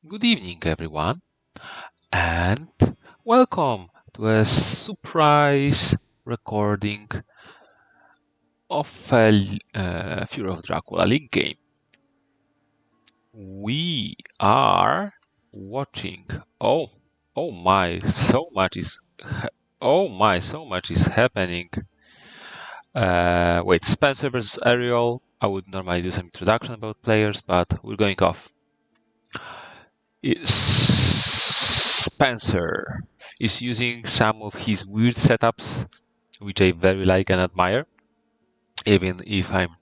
Good evening, everyone, and welcome to a surprise recording of a Fury of Dracula League game. We are watching. Oh my! So much is happening. Wait, Spencer versus Aerol. I would normally do some introduction about players, but we're going off. Spencer is using some of his weird setups, which I very like and admire, even if I'm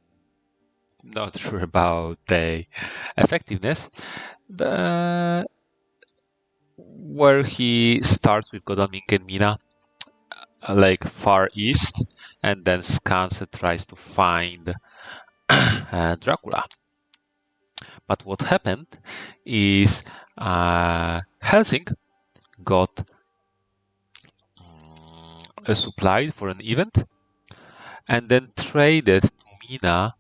not sure about the effectiveness. The, where he starts with Godalming and Mina, like far east, and then scans and tries to find Dracula. But what happened is Helsing got a supply for an event and then traded to Mina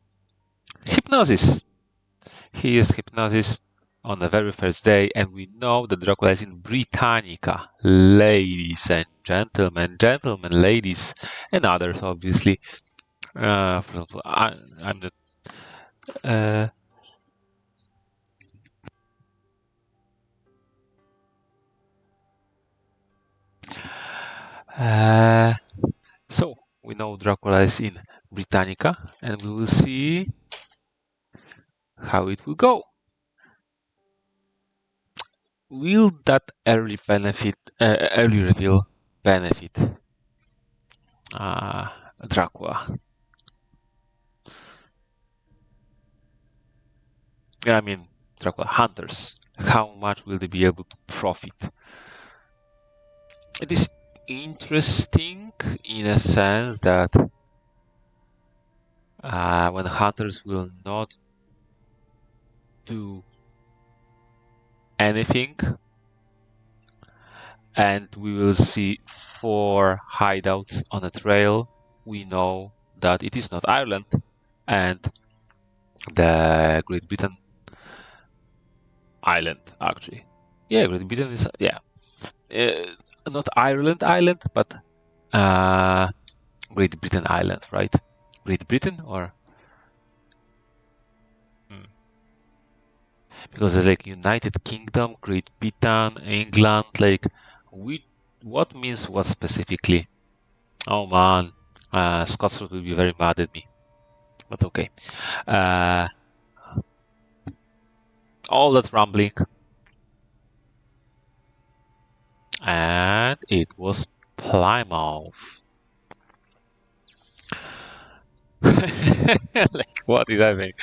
hypnosis. He used hypnosis on the very first day, and we know that Dracula is in Britannica. Ladies and gentlemen, ladies, and others, obviously. For example, I'm the. Uh, uh, so, we know Dracula is in Britannica, and we will see how it will go. Will that early reveal benefit Dracula? I mean, Dracula hunters. How much will they be able to profit? It is interesting in a sense that when hunters will not do anything, and we will see 4 hideouts on a trail, we know that it is not Ireland, and the Great Britain island, actually. Yeah, Great Britain is, yeah. Not Ireland island, but Great Britain island, right? Great Britain or because there's like United Kingdom, Great Britain, England, like what means what specifically? Oh man, Scots will be very mad at me, but okay. Uh, all that rambling, and it was Plymouth. Like what is happening?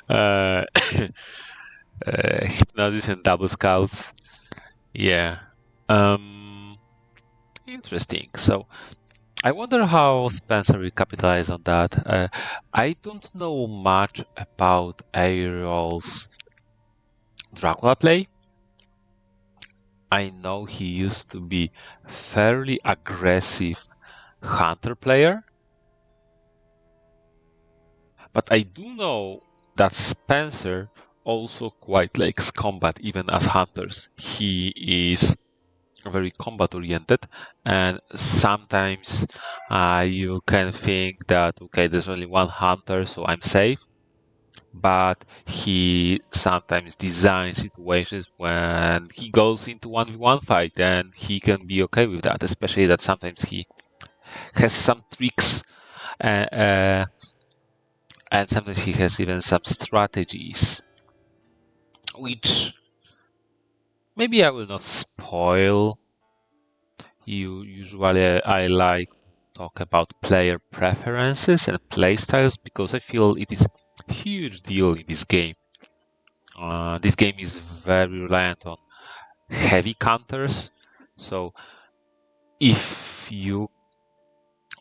Uh, Hypnosis and double scouts. Yeah. Interesting. So I wonder how Spencer will capitalize on that. I don't know much about Aerol's Dracula play. I know he used to be fairly aggressive hunter player, but I do know that Spencer also quite likes combat even as hunters. He is very combat oriented, and sometimes you can think that okay, there's only one hunter, so I'm safe, but he sometimes designs situations when he goes into 1v1 fight, and he can be okay with that, especially that sometimes he has some tricks, and sometimes he has even some strategies which maybe I will not spoil. Usually, I like to talk about player preferences and playstyles because I feel it is a huge deal in this game. This game is very reliant on heavy counters, so if you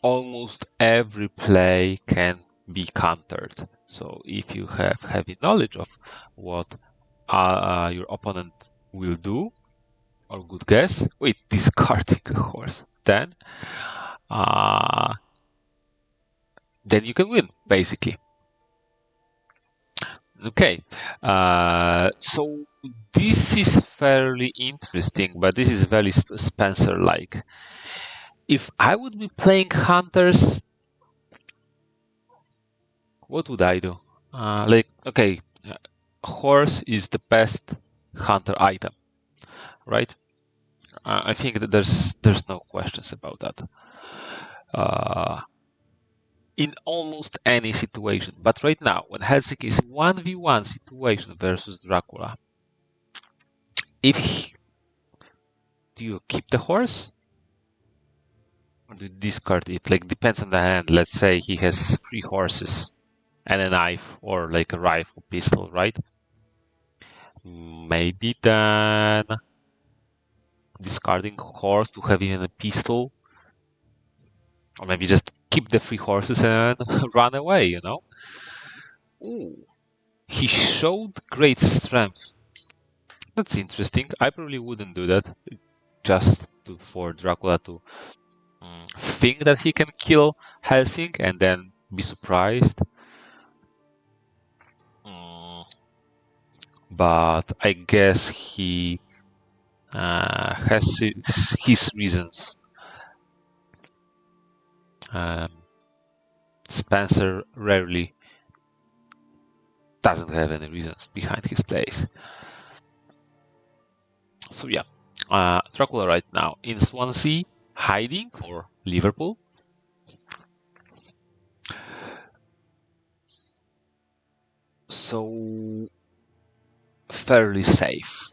almost every play can be countered. So if you have heavy knowledge of what your opponent will do, or good guess, wait, discarding a horse, uh, then you can win, basically. Okay, so this is fairly interesting, but this is very Spencer-like. If I would be playing hunters, what would I do? Okay, horse is the best hunter item, right? I think that there's no questions about that. In almost any situation, but right now, when Helsinki is 1v1 situation versus Dracula, if he, do you keep the horse or do you discard it? Like depends on the hand. Let's say he has 3 horses and a knife or like a rifle, pistol, right? Maybe then discarding horse to have even a pistol, or maybe just keep the 3 horses and run away. Ooh, he showed great strength. That's interesting. I probably wouldn't do that just for Dracula to think that he can kill Helsing and then be surprised. But I guess he has his reasons. Spencer rarely doesn't have any reasons behind his plays. So yeah, Dracula right now in Swansea, hiding for Liverpool. So fairly safe.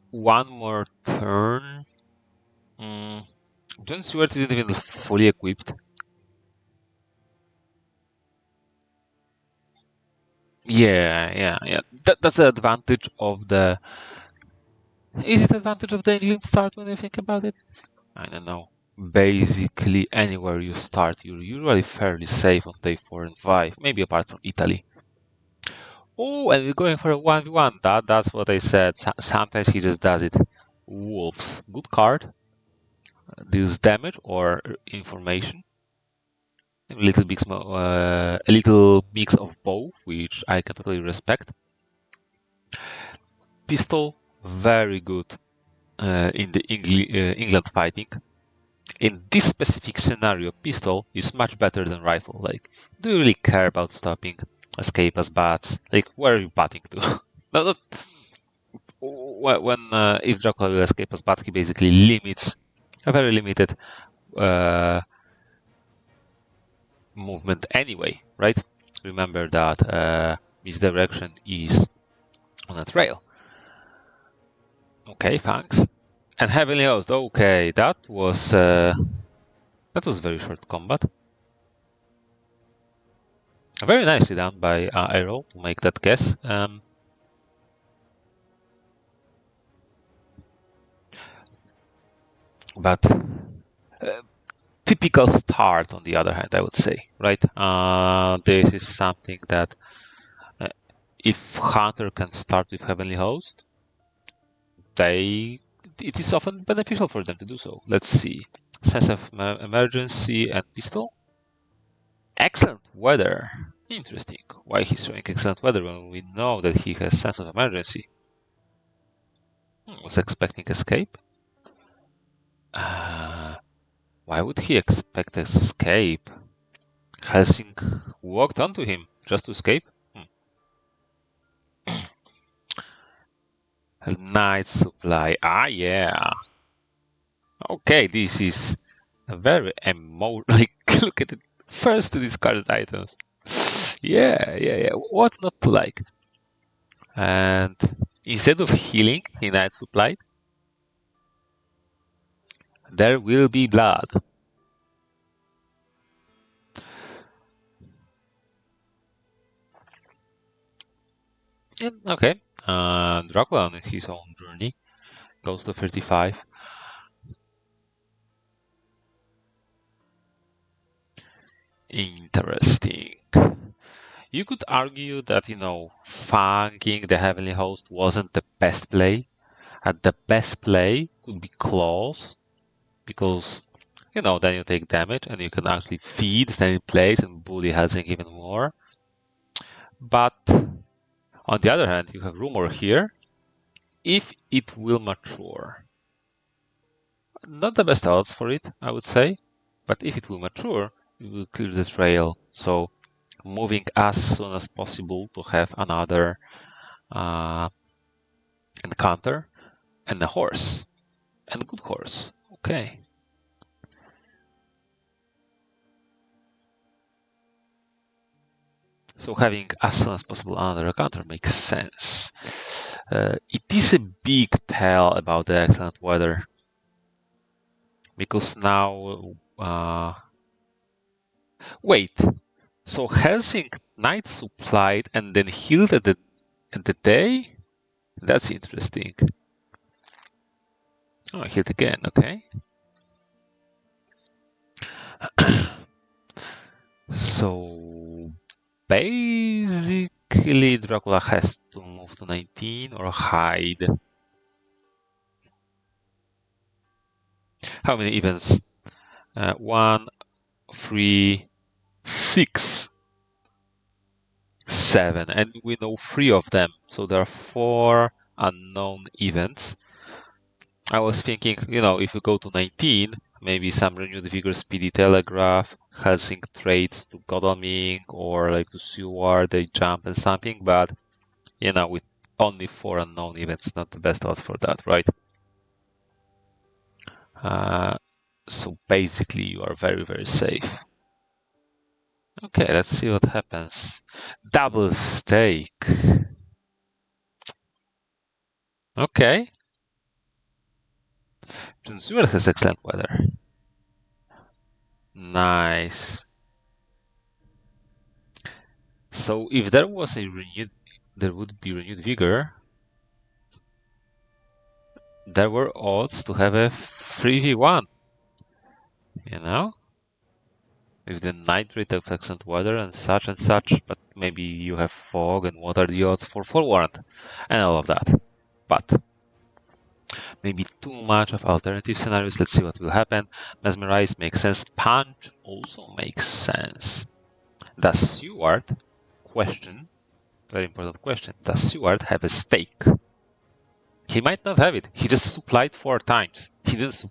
One more turn. John Stewart isn't even fully equipped. Yeah. That's the advantage of the. Is it advantage of the England start when you think about it? I don't know. Basically, anywhere you start, you're usually fairly safe on day 4 and 5, maybe apart from Italy. Oh, and we're going for a 1v1. That's what I said. Sometimes he just does it. Wolves. Good card. Deals damage or information. A little mix of both, which I can totally respect. Pistol, very good in the England fighting. In this specific scenario, pistol is much better than rifle. Like, do you really care about stopping escape as bats? Like, where are you batting to? No, not when if Dracula will escape as bat, he basically limits a very limited movement anyway, right? Remember that misdirection is on a trail. Okay, thanks. And Heavenly Host. Okay, that was very short combat. Very nicely done by Aerol to make that guess. But typical start, on the other hand, I would say, right? This is something that if Hunter can start with Heavenly Host, it is often beneficial for them to do so. Let's see. Sense of emergency and pistol. Excellent weather. Interesting. Why he's showing excellent weather when we know that he has sense of emergency? Was expecting escape? Why would he expect escape? Helsing walked onto him just to escape? Night supply. Yeah. Okay, this is a very like, look at it. First discarded items. Yeah. What's not to like? And instead of healing in night supply, there will be blood. Yeah, okay. Dracula on his own journey goes to 35. Interesting. You could argue that, funking the Heavenly Host wasn't the best play. And the best play could be claws, because, then you take damage and you can actually feed, stand in place, and bully Helsing even more. But on the other hand, you have rumor here. If it will mature, not the best odds for it, I would say, but if it will mature, it will clear the trail. So moving as soon as possible to have another encounter and a horse, and a good horse. Okay. So having as soon as possible another encounter makes sense. It is a big tell about the excellent weather, because now wait, so Helsing night supplied and then healed at the day? That's interesting. Oh, healed again, okay. So basically Dracula has to move to 19 or hide. How many events? 1, 3, 6, 7, and we know 3 of them. So there are 4 unknown events. I was thinking, if you go to 19, maybe some renewed vigor, speedy telegraph, Helsing trades to Godalming, or like to Seward, they jump and something, but with only 4 unknown events, not the best odds for that, right? So basically you are very, very safe. Okay, let's see what happens. Double stake. Okay. Seward has excellent weather. Nice. So if there was there would be renewed vigor. There were odds to have a 3v1. With the nitrate of excellent weather and such, but maybe you have fog, and what are the odds for forward and all of that. But maybe too much of alternative scenarios. Let's see what will happen. Mesmerize makes sense. Punch also makes sense. Does Seward, very important question, does Seward have a stake? He might not have it. He just supplied 4 times. He didn't.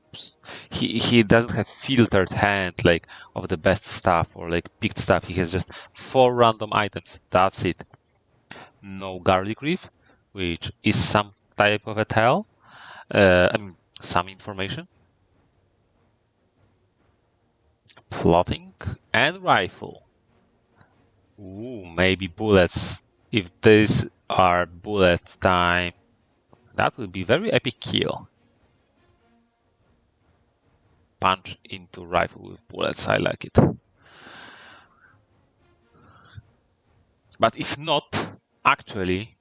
He doesn't have filtered hand like of the best stuff or like picked stuff. He has just 4 random items. That's it. No garlic reef, which is some type of a tell. Some information. Plotting and rifle. Ooh, maybe bullets. If these are bullet time, that would be very epic kill. Punch into rifle with bullets. I like it. But if not, actually,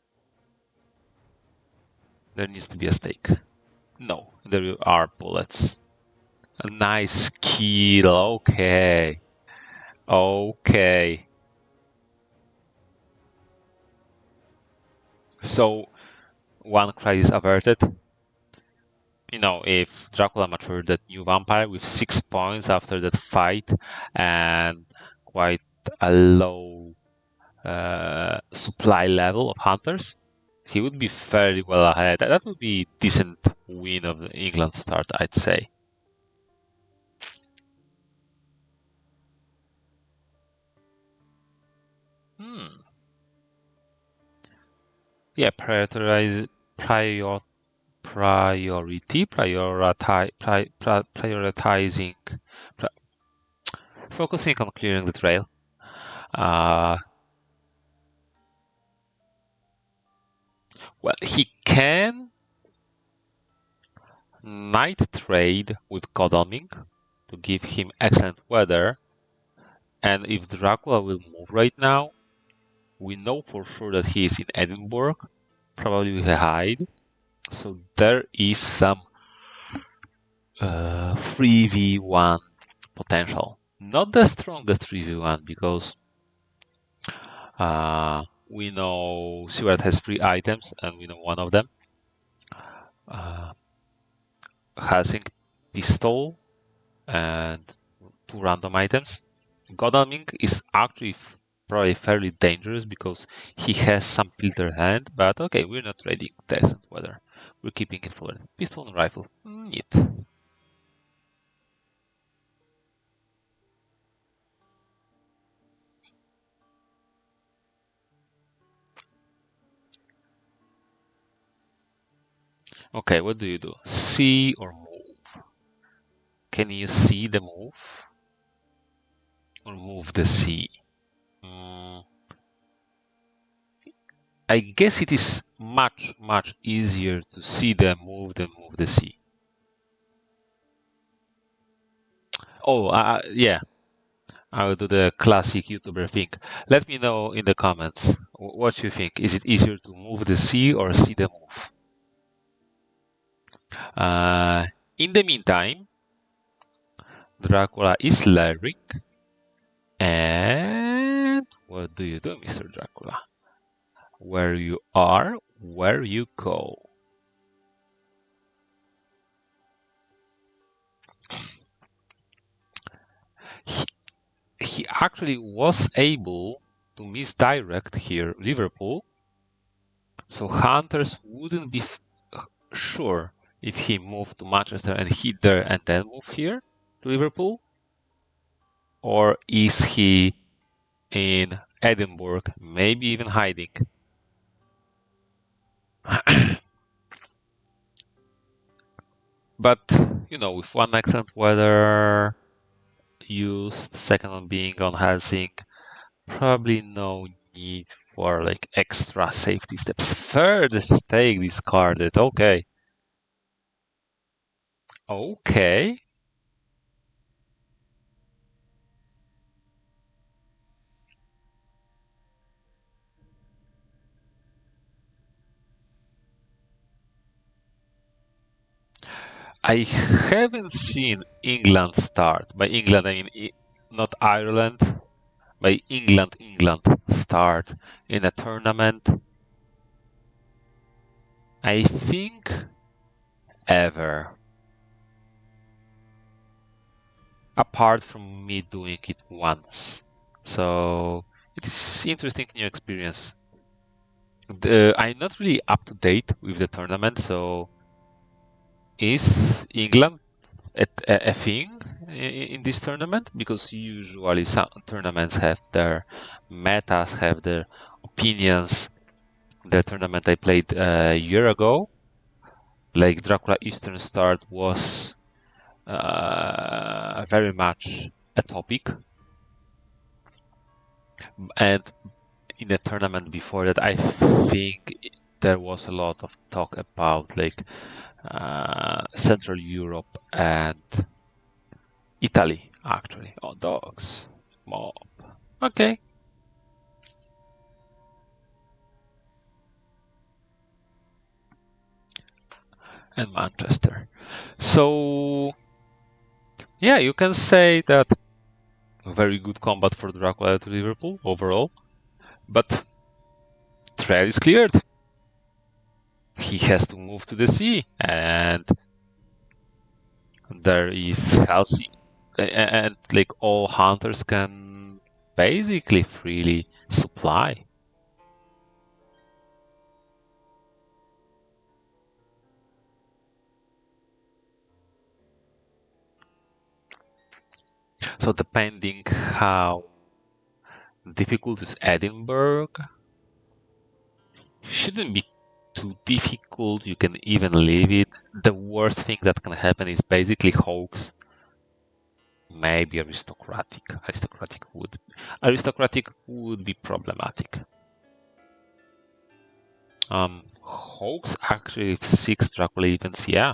there needs to be a stake. No, there are bullets. A nice kill. Okay. Okay. So, one crisis averted. If Dracula matured that new vampire with 6 points after that fight and quite a low supply level of hunters, he would be fairly well ahead. That would be a decent win of the England start, I'd say. Yeah, prioritizing, focusing on clearing the trail. Well, he can night trade with Godalming to give him excellent weather, and if Dracula will move right now, we know for sure that he is in Edinburgh, probably with a hide, so there is some 3v1 potential. Not the strongest 3v1 because we know Seward has 3 items and we know one of them. Helsing pistol and 2 random items. Godalming is actually probably fairly dangerous because he has some filter hand, but okay, we're not trading text and weather. We're keeping it forward. Pistol and rifle. Neat. Okay, what do you do? See or move? Can you see the move? Or move the sea? Mm, I guess it is much, much easier to see the move than move the sea. Oh, yeah, I will do the classic YouTuber thing. Let me know in the comments what you think. Is it easier to move the sea or see the move? Uh, in the meantime, Dracula is lyric. And what do you do, Mr. Dracula? Where you are, where you go. He, he actually was able to misdirect here Liverpool, so hunters wouldn't be sure if he moved to Manchester and hit there and then move here to Liverpool, or is he in Edinburgh, maybe even hiding. But, with one excellent weather used, second one being on Helsinki, probably no need for like extra safety steps. Third stake discarded. Okay. Okay. I haven't seen England start. By England, I mean not Ireland. By England start in a tournament. I think ever. Apart from me doing it once. So it is interesting new experience. I'm not really up to date with the tournament, so is England a thing in this tournament? Because usually some tournaments have their metas, have their opinions. The tournament I played a year ago, like Dracula Eastern Start, was very much a topic. And in the tournament before that, I think there was a lot of talk about like Central Europe and Italy, actually. Oh, dogs. Mob. Okay. And Manchester. So, yeah, you can say that very good combat for Dracula to Liverpool overall, but threat is cleared. He has to move to the sea, and there is healthy, and like all hunters can basically freely supply. So depending how difficult is Edinburgh, shouldn't be too difficult. You can even leave it. The worst thing that can happen is basically hoax. Maybe aristocratic. Aristocratic would be problematic. Hoax actually 6 Dracula events, yeah,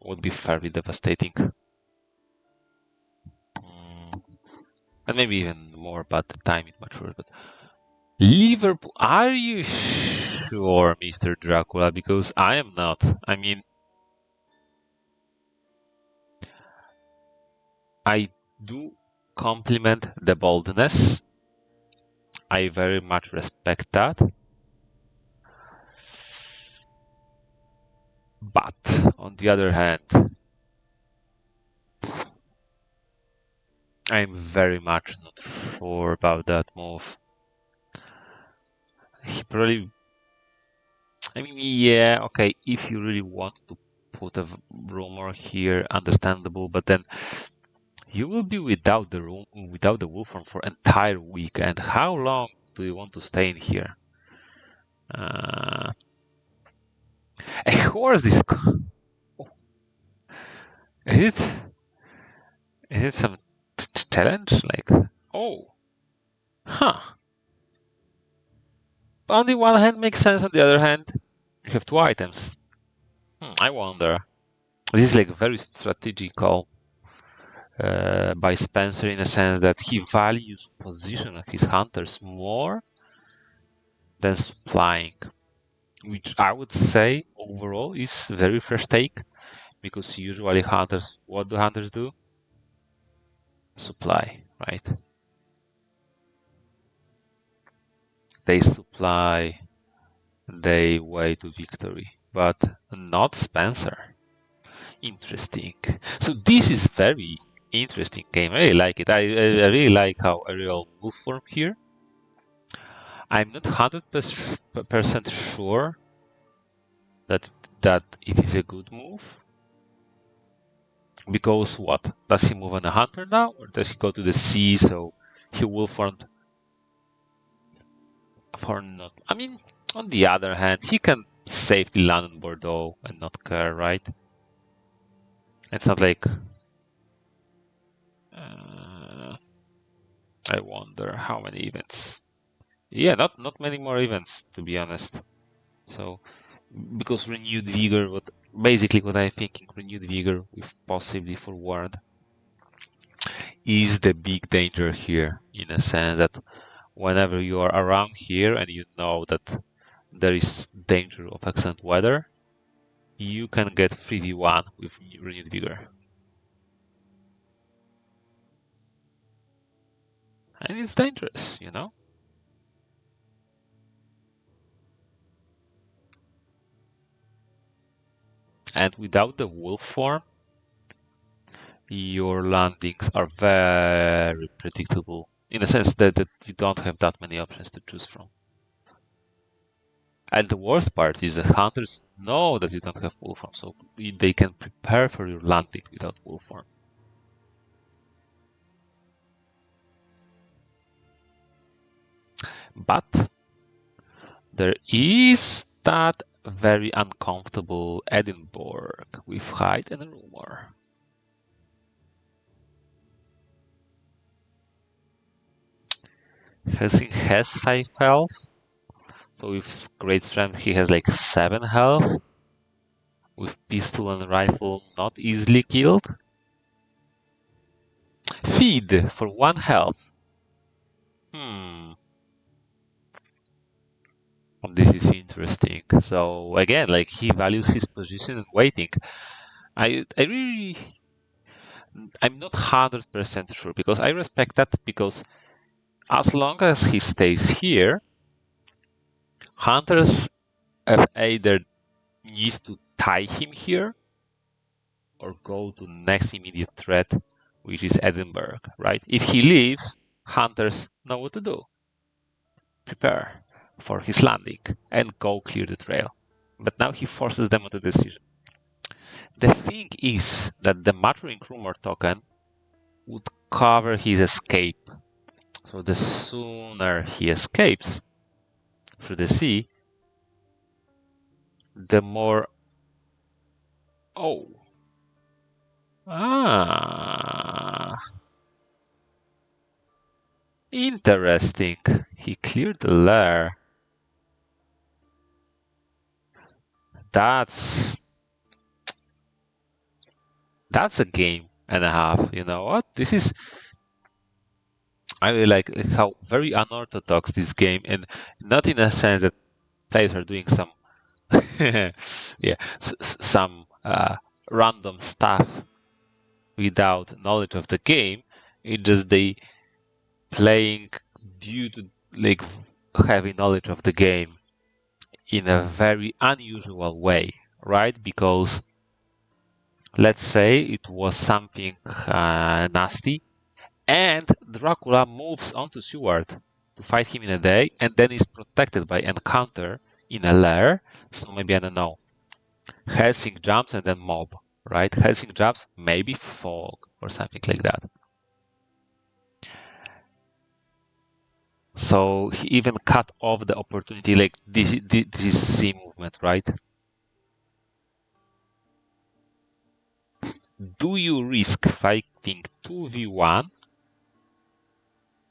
would be fairly devastating. And maybe even more by the time it matures. But Liverpool, are you sure, Mr. Dracula? Because I am not. I mean, I do compliment the boldness. I very much respect that. But on the other hand, I'm very much not sure about that move. He probably, I mean, yeah, okay, if you really want to put a rumor here, understandable, but then you will be without the room, without the wolf form for entire week, and how long do you want to stay in here? Uh, who is this? Is it? Is it some challenge? Like, oh, huh. On the one hand, makes sense. On the other hand, you have two items. I wonder. This is like very strategical by Spencer in a sense that he values position of his hunters more than supplying, which I would say overall is very fresh take because usually hunters, what do hunters do? Supply, right? They supply, they way to victory, but not Spencer. Interesting. So this is very interesting game. I really like it. I really like how Aerol move from here. I'm not 100% sure that it is a good move. Because what? Does he move on a hunter now, or does he go to the sea so he will form for not? I mean, on the other hand, he can safely land in Bordeaux and not care, right? It's not like. I wonder how many events. Yeah, not many more events to be honest. So because renewed vigor, what I'm thinking, renewed vigor with possibly forward is the big danger here in a sense that whenever you are around here and you know that there is danger of excellent weather, you can get 3v1 with renewed vigor. And it's dangerous, you know? And without the wolf form, your landings are very predictable in the sense that you don't have that many options to choose from. And the worst part is that hunters know that you don't have wolf form, so they can prepare for your landing without wolf form. But there is that very uncomfortable Edinburgh with hide and rumor. Helsing has 5 health, so with great strength he has like 7 health. With pistol and rifle not easily killed. Feed for 1 health. This is interesting. So again, like he values his position and waiting. I'm not 100% sure because I respect that because as long as he stays here, hunters have either need to tie him here or go to next immediate threat, which is Edinburgh, right? If he leaves, hunters know what to do. Prepare for his landing and go clear the trail. But now he forces them into decision. The thing is that the maturing rumor token would cover his escape. So the sooner he escapes through the sea, the more. Oh. Ah. Interesting. He cleared the lair. That's a game and a half. You know what? This is. I really like how very unorthodox this game, and not in a sense that players are doing some, yeah, some random stuff without knowledge of the game. It's just they playing due to like having knowledge of the game in a very unusual way, right? Because let's say it was something nasty And Dracula moves on to Seward to fight him in a day, and then is protected by encounter in a lair. So maybe, I don't know, Helsing jumps and then mob, right? Helsing jumps, maybe fog or something like that. So he even cut off the opportunity, like this is C movement, right? Do you risk fighting 2v1?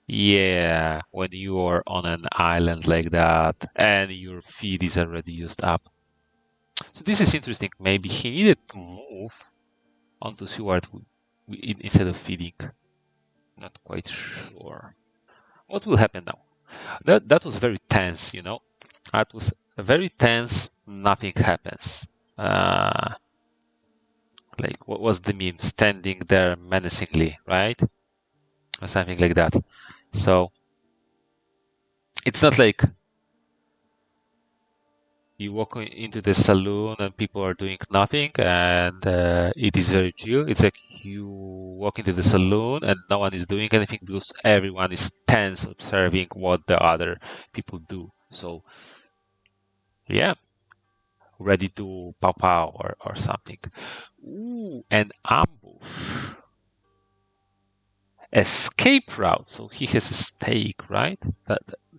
Yeah, when you are on an island like that and your feed is already used up. So this is interesting. Maybe he needed to move onto Seward instead of feeding. Not quite sure. What will happen now? That was very tense, you know. That was very tense. Nothing happens. Like what was the meme? Standing there menacingly, right? Or something like that. So it's not like you walk into the saloon and people are doing nothing and it is very chill. It's like you walk into the saloon and no one is doing anything because everyone is tense observing what the other people do. So yeah, ready to pow pow or something. Ooh, an ambush. Escape route. So he has a stake, right?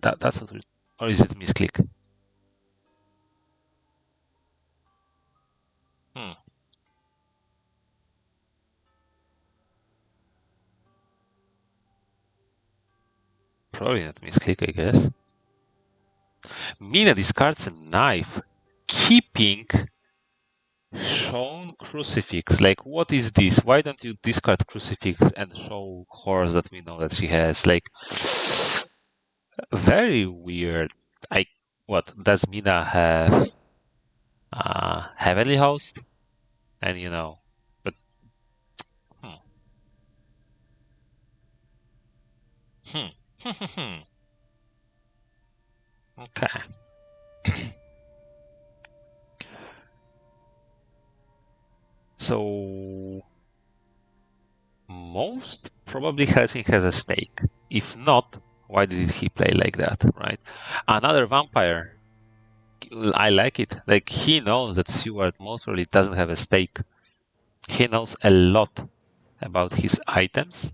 That's what or is it misclick? Hmm. Probably not misclick, I guess. Mina discards a knife, keeping shown crucifix. Like, what is this? Why don't you discard crucifix and show horse that we know that she has? Like, very weird. I what does Mina have? Heavenly host, and but hmm, hmm, okay. So most probably Helsing has a stake. If not, why did he play like that, right? Another vampire. I like it. Like he knows that Stewart most probably doesn't have a stake. He knows a lot about his items.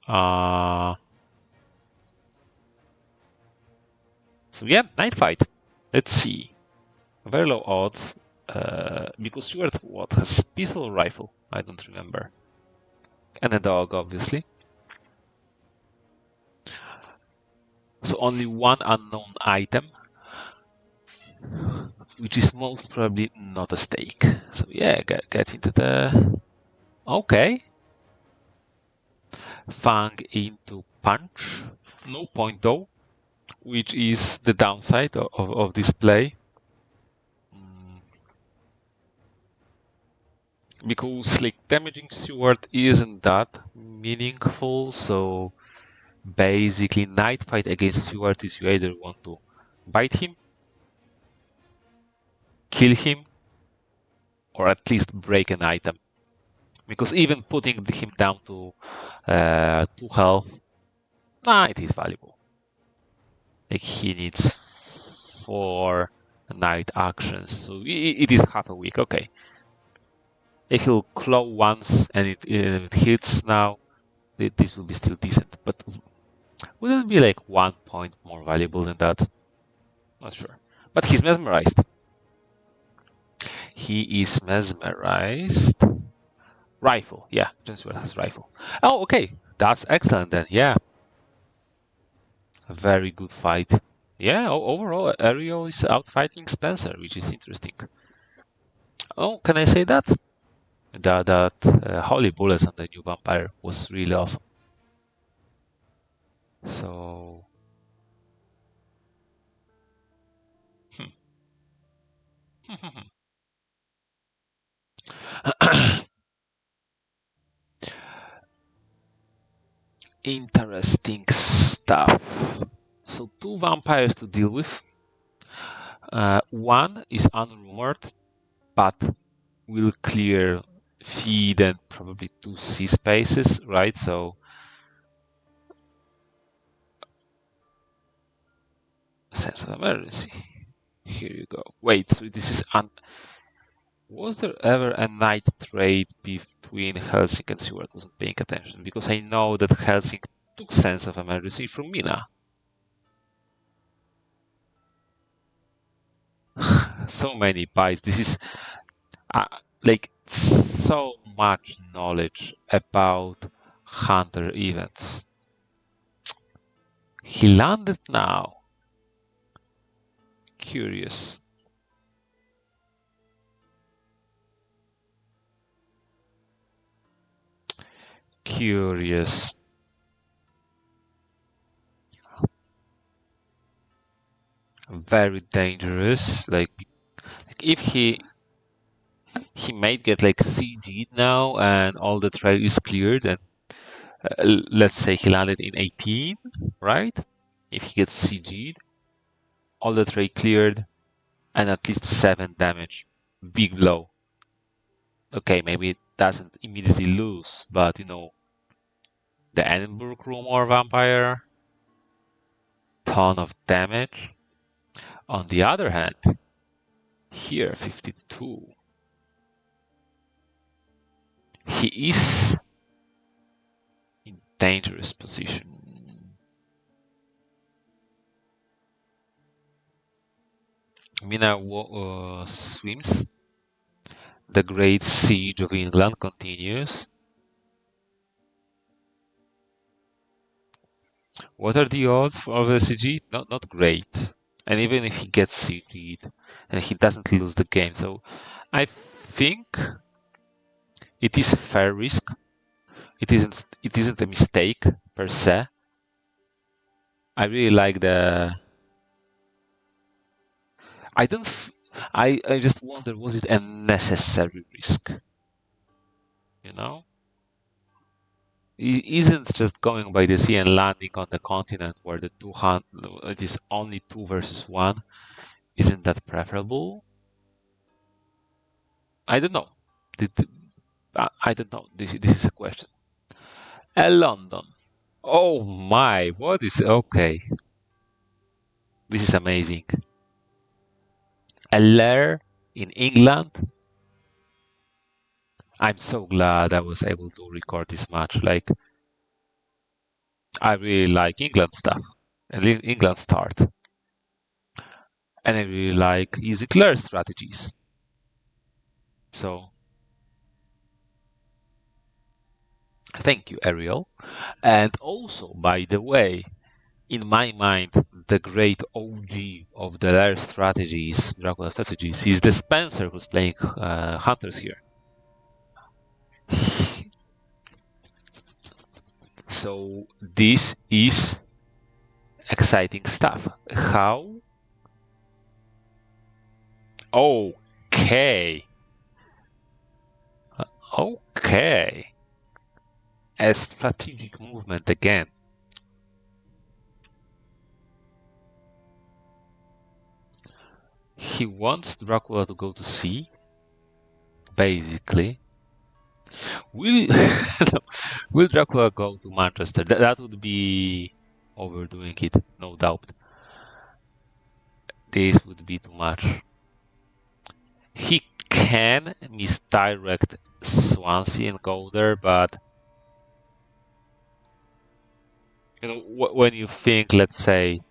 So yeah, night fight. Let's see. Very low odds. Because Stewart what has pistol or rifle? I don't remember. And a dog, obviously. So only one unknown item, which is most probably not a stake. So yeah, get into the. Okay. Fang into punch. No point though, which is the downside of this play. Because like damaging Stewart isn't that meaningful, so basically night fight against Stewart is you either want to bite him, kill him, or at least break an item. Because even putting him down to 2 health, it is valuable. Like he needs 4 night actions, so it is half a week. Okay. If he'll claw once and it hits now, this will be still decent. But wouldn't it be like 1 point more valuable than that? Not sure. But he's mesmerized. He is mesmerized. Rifle. Yeah, Joneswell has rifle. Oh, okay. That's excellent then. Yeah. A very good fight. Yeah, overall, Aerol is outfighting Spencer, which is interesting. Oh, can I say that? That Holy Bullets on the new Vampire was really awesome. So. Interesting stuff. So, 2 vampires to deal with. One is unrumored, but will clear feed and probably 2 C spaces, right? So sense of emergency. Here you go. Wait, so this is was there ever a night trade between Helsing and Seward? Wasn't paying attention because I know that Helsing took sense of emergency from Mina. So many bytes. This is like so much knowledge about Hunter events. He landed now. Curious. Curious. Very dangerous. Like if he might get like CG'd now and all the trail is cleared and let's say he landed in 18, right? If he gets CG'd, all the trail cleared and at least 7 damage. Big blow. Okay, maybe it doesn't immediately lose, but you know, the Edinburgh Rumor Vampire, ton of damage. On the other hand, here 52. He is in dangerous position. Mina swims. The Great Siege of England continues. What are the odds of the CG? Not great. And even if he gets CG'd and he doesn't lose the game, so I think it is a fair risk. It isn't a mistake per se. I really like the. I don't. I just wonder, was it a necessary risk? You know, isn't just going by the sea and landing on the continent where the it is only 2 versus 1. Isn't that preferable? I don't know. I don't know. This is a question. London. Oh my! What is okay? This is amazing. A lair in England. I'm so glad I was able to record this match. Like, I really like England stuff and England start, and I really like using lair strategies. So, thank you, Aerol. And also, by the way, in my mind, the great OG of the lair strategies, Dracula strategies, is the Spencer who's playing hunters here. So this is exciting stuff. How? Okay. Okay. A strategic movement again. He wants Dracula to go to sea, basically. Will will Dracula go to Manchester? That would be overdoing it, no doubt. This would be too much. He can misdirect Swansea and go there, but you know when you think, let's say,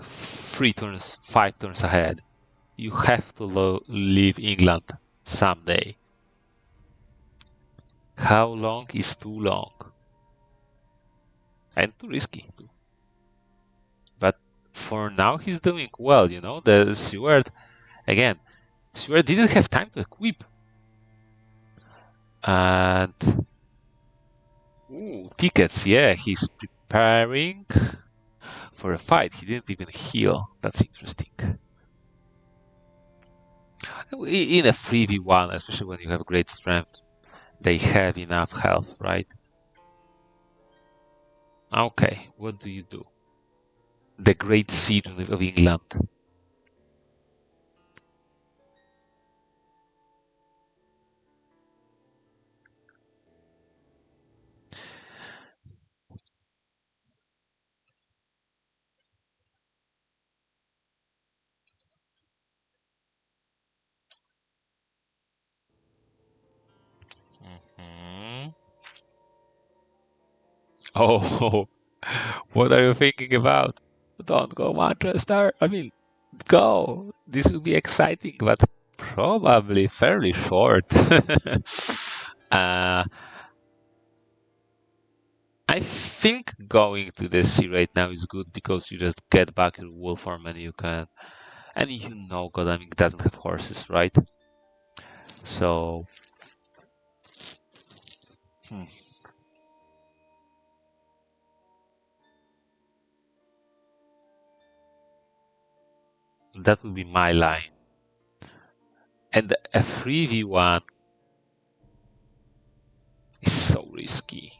3 turns, 5 turns ahead, you have to leave England someday. How long is too long? And too risky too. But for now, he's doing well. You know, the Seward again. Seward didn't have time to equip, and tickets. Yeah, he's preparing for a fight. He didn't even heal. That's interesting. In a 3v1, especially when you have great strength, they have enough health, right? Okay, what do you do? The Great Siege of England. Oh, what are you thinking about? Don't go Manchester. I mean, go. This will be exciting, but probably fairly short. uh, I think going to the sea right now is good because you just get back your wool farm and you can, and you know, God, I mean, it doesn't have horses, right? So, hmm, that would be my line. And a 3v1 is so risky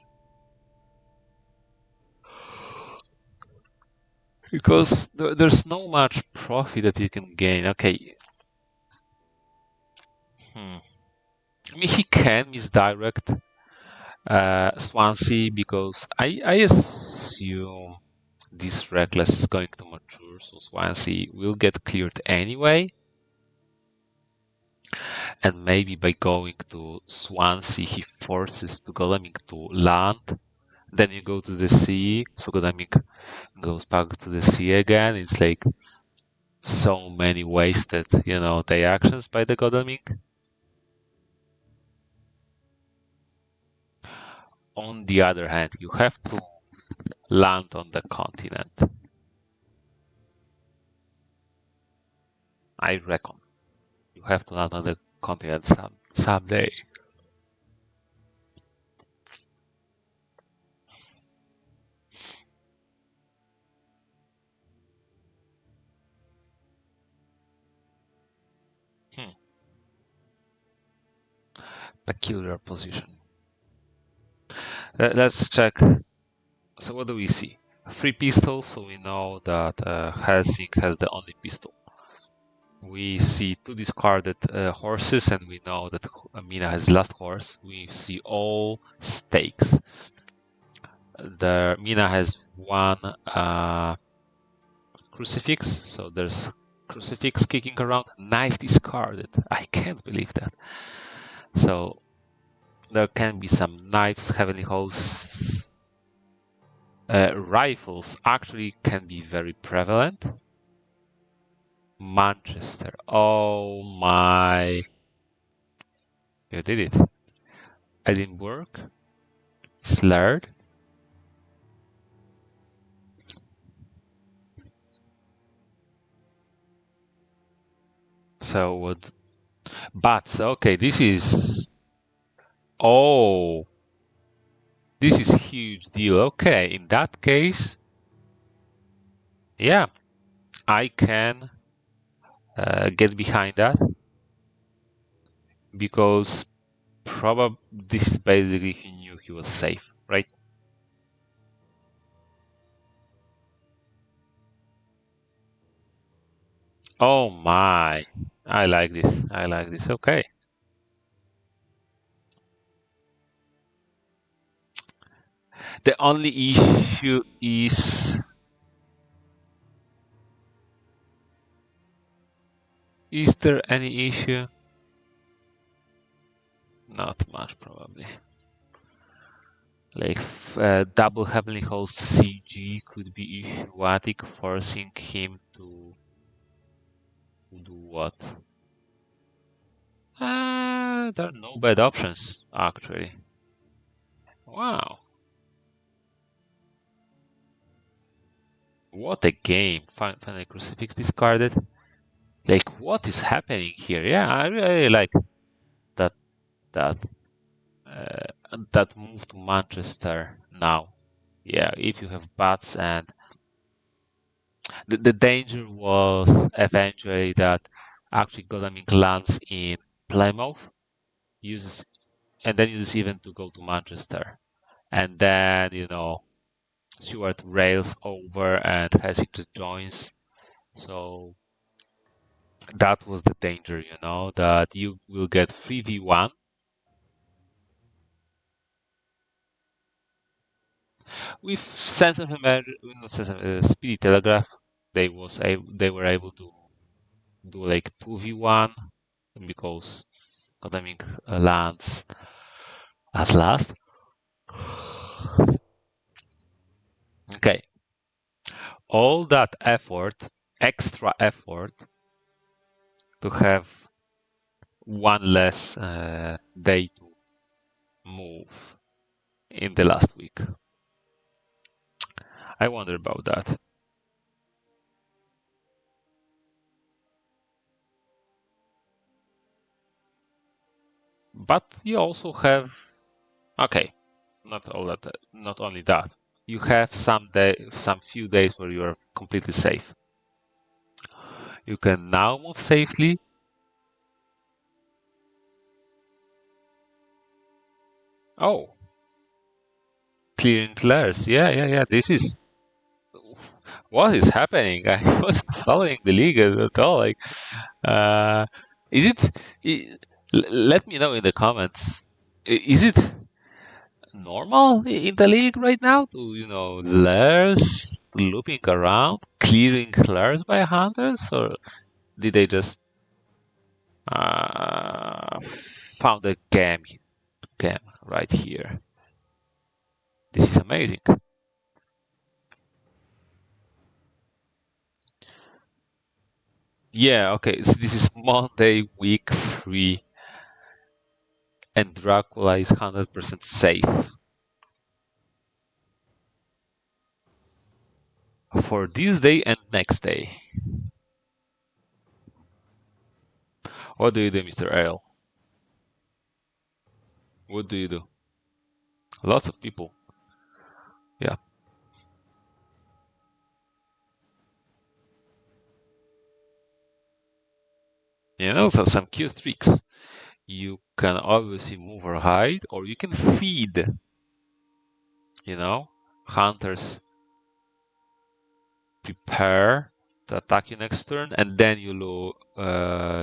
because there's no much profit that you can gain. Okay, hmm. I mean, he can misdirect Swansea because I assume this Reckless is going to mature, so Swansea will get cleared anyway. And maybe by going to Swansea, he forces Tugalemik to land. Then you go to the sea, so Tugalemik goes back to the sea again. It's like so many wasted, the actions by the Godalming. On the other hand, you have to land on the continent. I reckon you have to land on the continent someday. Hmm. Peculiar position. Let's check. So what do we see? Three pistols, so we know that Helsing has the only pistol. We see two discarded horses, and we know that Mina has last horse. We see all stakes. The Mina has one crucifix, so there's crucifix kicking around. Knife discarded. I can't believe that. So there can be some knives, heavenly hosts. Rifles actually can be very prevalent. Manchester. Oh my. You did it. Edinburgh. Slurred. So what? Bats. Okay, this is. Oh, this is huge deal. Okay, in that case, yeah, I can get behind that because probably this is basically he knew he was safe, right? Oh my, I like this. I like this. Okay. The only issue is there any issue? Not much, probably. Like double Heavenly Host CG could be issuatic, forcing him to do what? There are no bad options, actually. Wow, what a game! Finally, Crucifix discarded. Like, what is happening here? Yeah, I really like that that that move to Manchester now. Yeah, if you have bats, and the danger was eventually that actually Godalming lands in Plymouth, uses and then uses even to go to Manchester, and then Stuart rails over and Hessig just joins. So that was the danger, that you will get 3v1 with sense of not sense of speedy telegraph. They were able to do like 2v1 because Godalming lands as last. Okay, all that effort, extra effort, to have one less day to move in the last week. I wonder about that. But you also have, okay, not all that, not only that. You have some few days where you are completely safe. You can now move safely. Oh, clearing layers. Yeah. This is what is happening. I wasn't following the league at all. Like, uh, is it? Let me know in the comments. Is it normal in the league right now to layers looping around, clearing layers by hunters, or did they just found a game right here? This is amazing. Yeah, okay. So this is Monday, week 3, and Dracula is 100% safe for this day and next day. What do you do, Mr. Aerol? What do you do? Lots of people. Yeah. So some cute tricks. You can obviously move or hide, or you can feed, hunters prepare to attack you next turn, and then you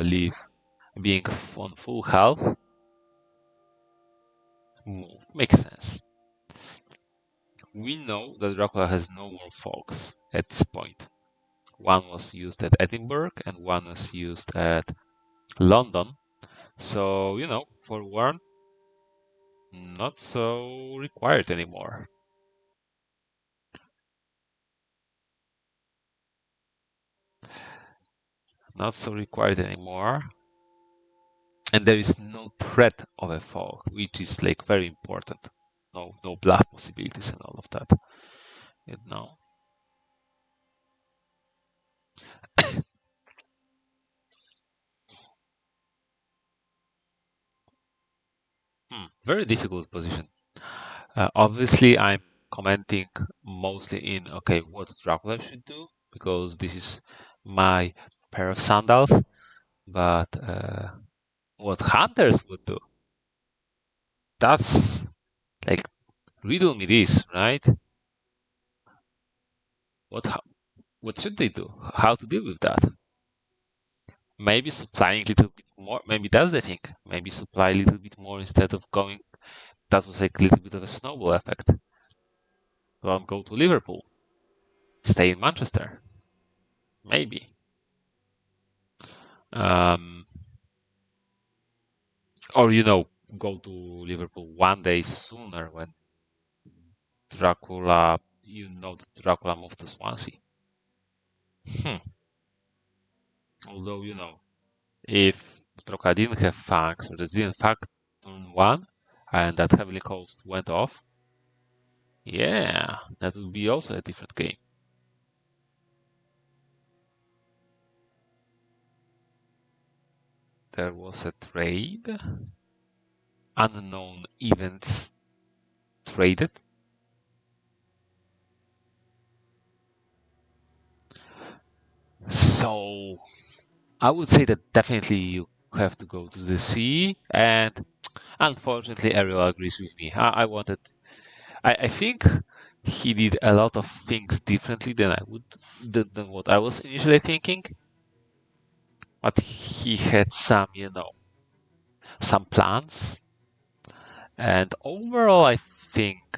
leave being on full health. Makes sense. We know that Dracula has no more folks at this point. One was used at Edinburgh and one was used at London. So, for one, not so required anymore. Not so required anymore. And there is no threat of a fog, which is like very important. No bluff possibilities and all of that. You know. Very difficult position. Obviously, I'm commenting mostly in okay, what Dracula should do because this is my pair of sandals. But what hunters would do, that's like riddle me this, right? What what should they do? How to deal with that? Maybe supplying a little bit more. Maybe that's the thing. Maybe supply a little bit more instead of going. That was like a little bit of a snowball effect. Don't go to Liverpool. Stay in Manchester. Maybe. Um, or go to Liverpool one day sooner when Dracula. That Dracula moved to Swansea. Hmm. Although if Dracula didn't have fangs or just didn't fang turn one, and that heavily coast went off, yeah, that would be also a different game. There was a trade. Unknown events traded. So I would say that definitely you have to go to the sea, and unfortunately, Aerol agrees with me. I think he did a lot of things differently than what I was initially thinking, but he had some plans, and overall, I think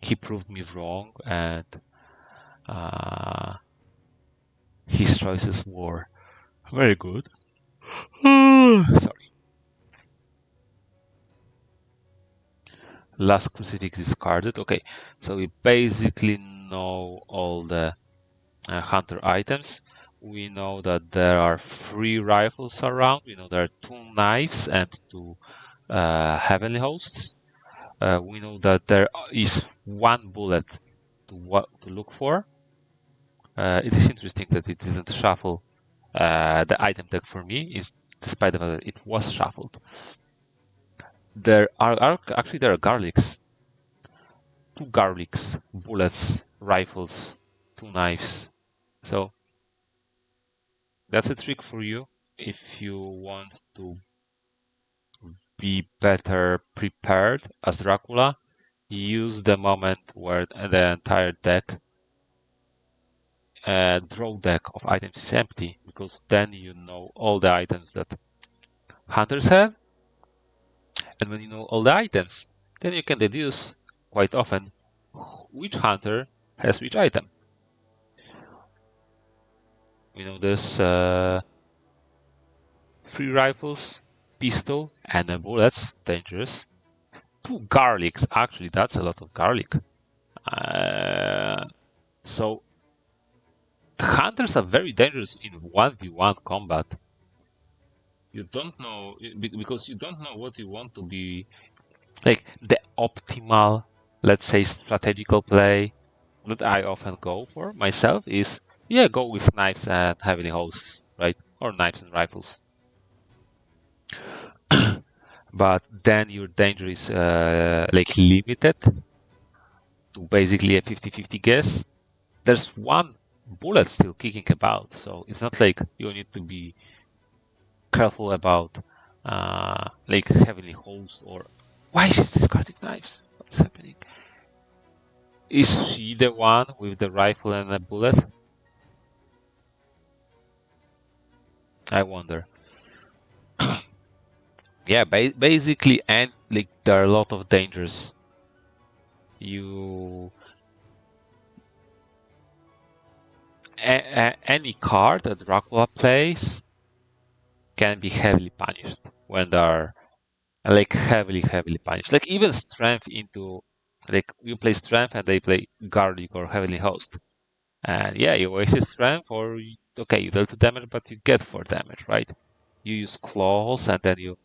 he proved me wrong, and uh, his choices were very good. Sorry. Last crucifix discarded. Okay, so we basically know all the hunter items. We know that there are 3 rifles around. We know there are 2 knives and 2 heavenly hosts. We know that there is 1 bullet to look for. It is interesting that it didn't shuffle the item deck for me, despite the fact that it was shuffled. There are actually there are garlics, 2 garlics, bullets, rifles, 2 knives. So that's a trick for you if you want to be better prepared as Dracula. Use the moment where the entire deck, draw deck of items is empty, because then you know all the items that hunters have, and when you know all the items, then you can deduce quite often which hunter has which item. You know, there's 3 rifles, pistol, and bullets, dangerous. 2 garlics, actually, that's a lot of garlic. So hunters are very dangerous in 1v1 combat. You don't know, because you don't know what you want to be, like the optimal, let's say, strategical play that I often go for myself is, yeah, go with knives and heavily hosts, right? Or knives and rifles. But then your danger is like limited to basically a 50-50 guess. There's 1 bullet still kicking about, so it's not like you need to be careful about like heavily host or why is she discarding knives? What's happening? Is she the one with the rifle and the bullet? I wonder. Yeah, basically, and like there are a lot of dangers. You any card that Dracula plays can be heavily punished when they are like heavily punished. Like even strength into, like you play strength and they play garlic or heavenly host, and yeah, you waste strength, or okay, you deal 2 damage, but you get 4 damage, right? You use claws and then you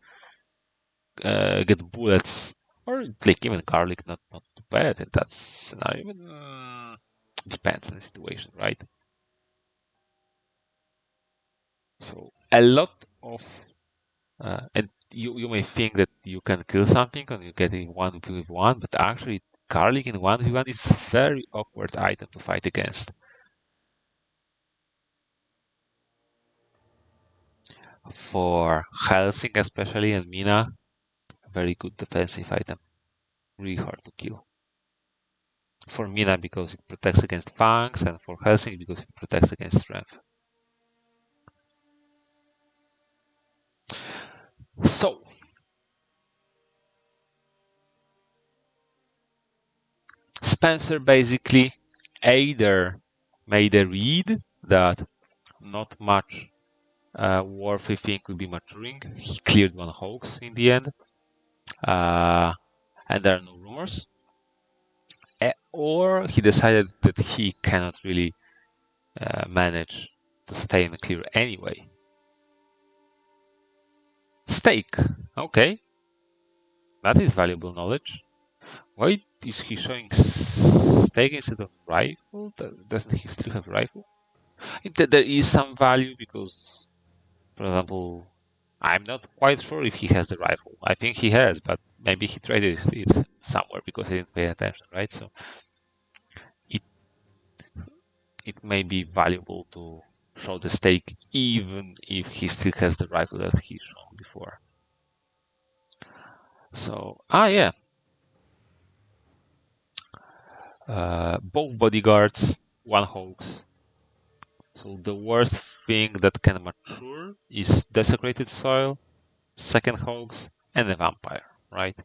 get bullets, or like even garlic, not too bad in that scenario. Even depends on the situation, right? So a lot of and you may think that you can kill something and you get in 1v1, but actually garlic in 1v1 is very awkward item to fight against. For Helsing especially and Mina, very good defensive item. Really hard to kill. For Mina because it protects against fangs, and for Helsing because it protects against strength. So, Spencer basically either made a read that not much worthy thing would be maturing. He cleared 1 hoax in the end, and there are no rumors. Or he decided that he cannot really manage to stay in the clear anyway. Stake, okay, that is valuable knowledge. Why is he showing stake instead of rifle? Doesn't he still have rifle? There is some value because, for example, I'm not quite sure if he has the rifle. I think he has, but maybe he traded it somewhere because he didn't pay attention, right? So it it may be valuable to show the stake even if he still has the rifle that he's shown before. So, yeah. Both bodyguards, 1 hoax. So the worst thing that can mature is desecrated soil, 2nd hoax, and a vampire, right?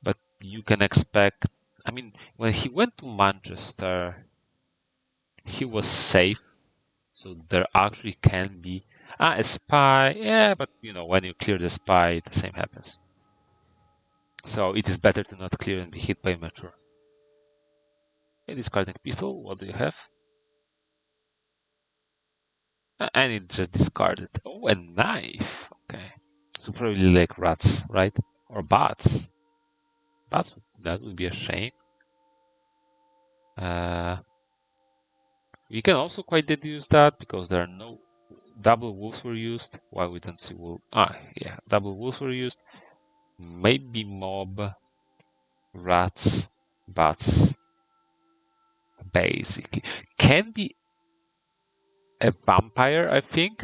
But you can expect, I mean, when he went to Manchester, he was safe, so there actually can be a spy. Yeah, but when you clear the spy, the same happens. So it is better to not clear and be hit by mature. Okay, discarding pistol. What do you have? And it just discarded. Oh, a knife. Okay. So probably like rats, right? Or bats. Bats, that would be a shame. We can also quite deduce that because there are no double wolves were used. Why we don't see wolf? Yeah, double wolves were used. Maybe mob, rats, bats. Basically, can be a vampire. I think.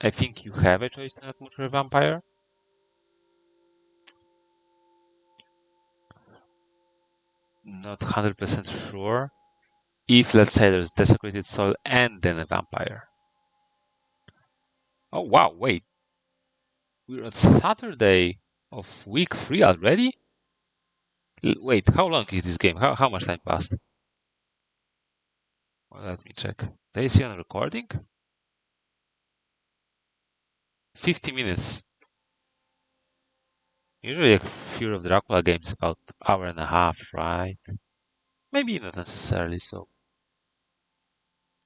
I think you have a choice to not muture a vampire. Not 100% sure. If let's say there's desecrated soil and then a vampire. Oh wow! Wait, we're on Saturday of week 3 already. Wait, how long is this game? How much time passed? Well, let me check. They see on recording? 50 minutes. Usually a Fear of Dracula game is about hour and a half, right? Maybe not necessarily so.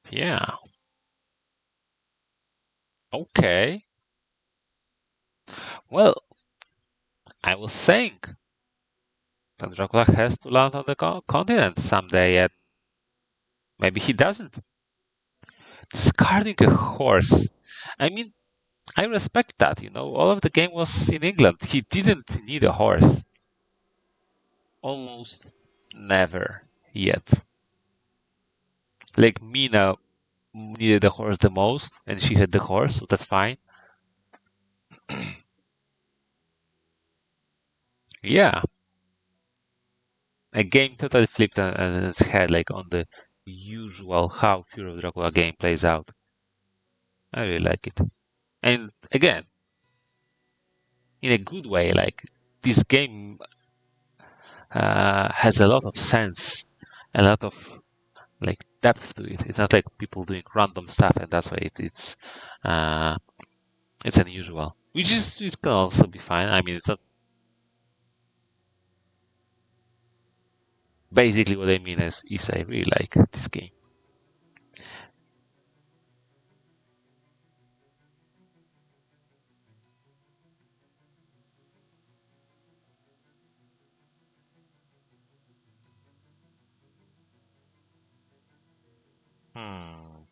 Yeah. Okay. Well, I was saying that Dracula has to land on the continent someday, and maybe he doesn't. Discarding a horse. I mean, I respect that, you know. All of the game was in England. He didn't need a horse. Almost never yet. Like Mina needed the horse the most, and she had the horse, so that's fine. Yeah, a game totally flipped and its head, like on the usual how Fear of Dracula game plays out. I really like it, and again, in a good way. Like this game has a lot of sense, a lot of like depth to it. It's not like people doing random stuff, and that's why uh, it's unusual. Which is it can also be fine. I mean, it's not basically what I mean is I really like this game. Hmm.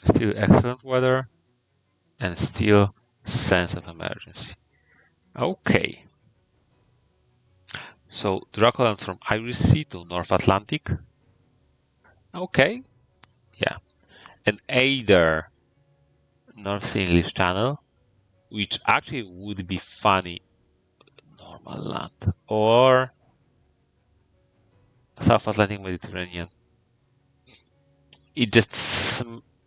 Still excellent weather and still sense of emergency. Okay. So Dracula from Irish Sea to North Atlantic. Okay. Yeah. And either North Sea English Channel, which actually would be funny, normal land, or South Atlantic Mediterranean. It just,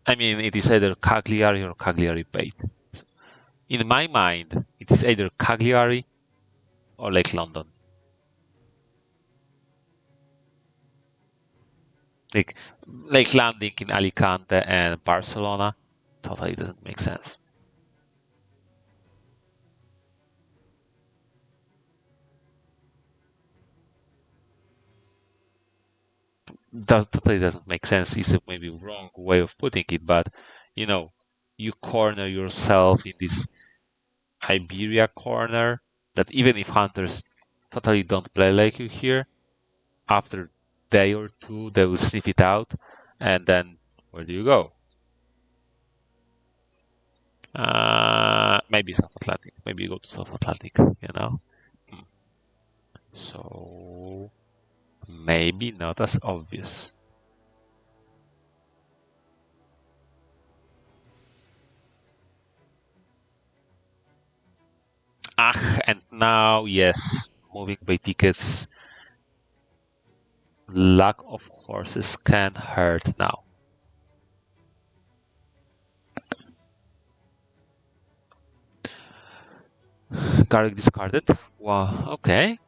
I mean, it is either Cagliari or Cagliari Bait. In my mind, it is either Cagliari or Lake London. Like landing in Alicante and Barcelona totally doesn't make sense. That totally doesn't make sense. It's a maybe wrong way of putting it, but you know, you corner yourself in this Iberia corner that even if hunters totally don't play like you here, after day or two they will sniff it out, and then where do you go? Maybe South Atlantic. Maybe you go to South Atlantic. You know. Hmm. So maybe not as obvious. And now yes, moving by tickets. Lack of horses can hurt now. Garrick discarded. Wow. Okay.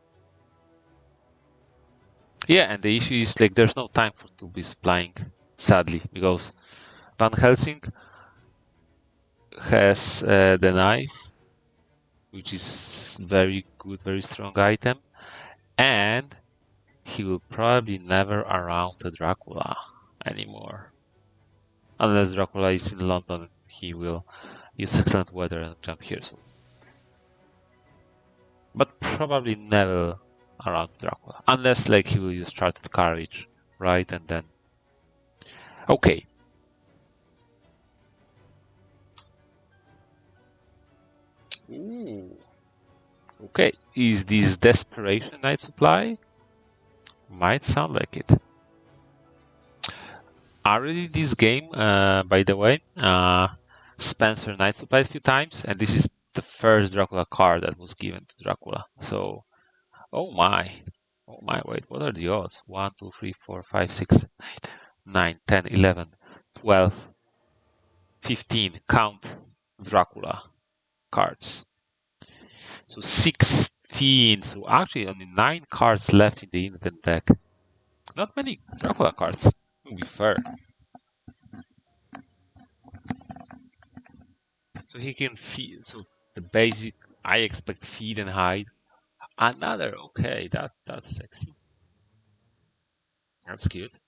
Yeah, and the issue is like there's no time for to be supplying, sadly, because Van Helsing has the knife, which is very good, very strong item, and he will probably never around the Dracula anymore. Unless Dracula is in London, he will use excellent weather and jump here. So. But probably never around Dracula. Unless like he will use Charted Courage, right? And then okay. Ooh. Okay. Is this Desperation Night Supply? Might sound like it. Already this game, by the way, Spencer Night Supply a few times, and this is the first Dracula card that was given to Dracula. So, oh my. Oh my, wait, what are the odds? 1, 2, 3, 4, 5, 6, 8, 9, 10, 11, 12, 15. Count Dracula cards. So 16. So actually only 9 cards left in the invent deck. Not many Dracula cards, to be fair. So he can feed. So the basic, I expect feed and hide. Another, okay, that's sexy. That's cute.